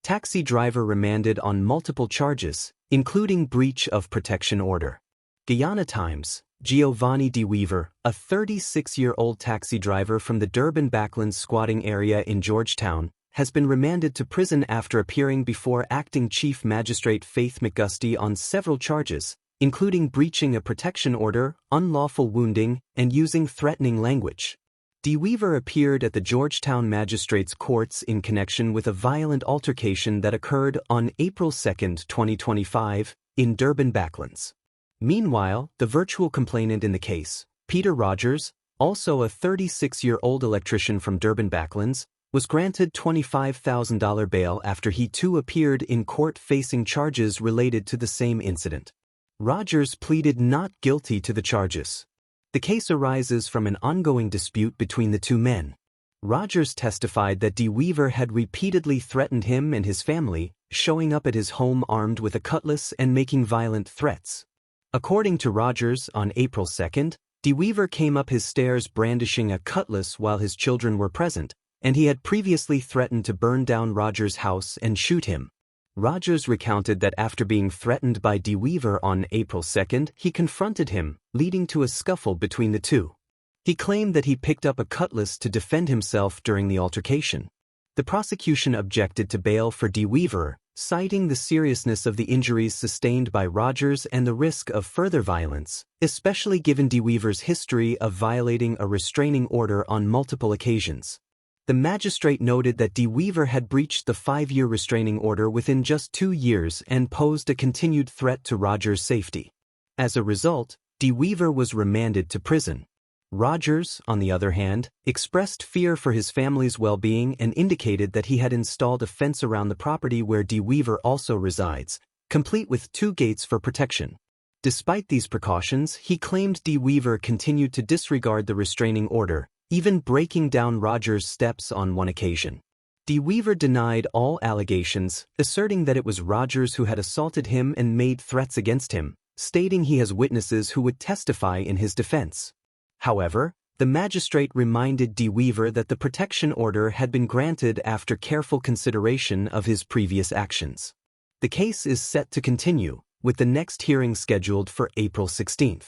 Taxi driver remanded on multiple charges, including breach of protection order. Guyana Times. Giovanni De Weaver, a 36-year-old taxi driver from the Durban Backlands squatting area in Georgetown, has been remanded to prison after appearing before Acting Chief Magistrate Faith McGusty on several charges, including breaching a protection order, unlawful wounding, and using threatening language. De Weaver appeared at the Georgetown Magistrates' Courts in connection with a violent altercation that occurred on April 2, 2025, in Durban Backlands. Meanwhile, the virtual complainant in the case, Peter Rogers, also a 36-year-old electrician from Durban Backlands, was granted $25,000 bail after he too appeared in court facing charges related to the same incident. Rogers pleaded not guilty to the charges. The case arises from an ongoing dispute between the two men. Rogers testified that De Weaver had repeatedly threatened him and his family, showing up at his home armed with a cutlass and making violent threats. According to Rogers, on April 2, De Weaver came up his stairs brandishing a cutlass while his children were present, and he had previously threatened to burn down Rogers' house and shoot him. Rogers recounted that after being threatened by De Weaver on April 2, he confronted him, leading to a scuffle between the two. He claimed that he picked up a cutlass to defend himself during the altercation. The prosecution objected to bail for De Weaver, citing the seriousness of the injuries sustained by Rogers and the risk of further violence, especially given De Weaver's history of violating a restraining order on multiple occasions. The magistrate noted that De Weaver had breached the 5-year restraining order within just 2 years and posed a continued threat to Rogers' safety. As a result, De Weaver was remanded to prison. Rogers, on the other hand, expressed fear for his family's well-being and indicated that he had installed a fence around the property where De Weaver also resides, complete with 2 gates for protection. Despite these precautions, he claimed De Weaver continued to disregard the restraining order, even breaking down Rogers' steps on one occasion. De Weaver denied all allegations, asserting that it was Rogers who had assaulted him and made threats against him, stating he has witnesses who would testify in his defense. However, the magistrate reminded De Weaver that the protection order had been granted after careful consideration of his previous actions. The case is set to continue, with the next hearing scheduled for April 16.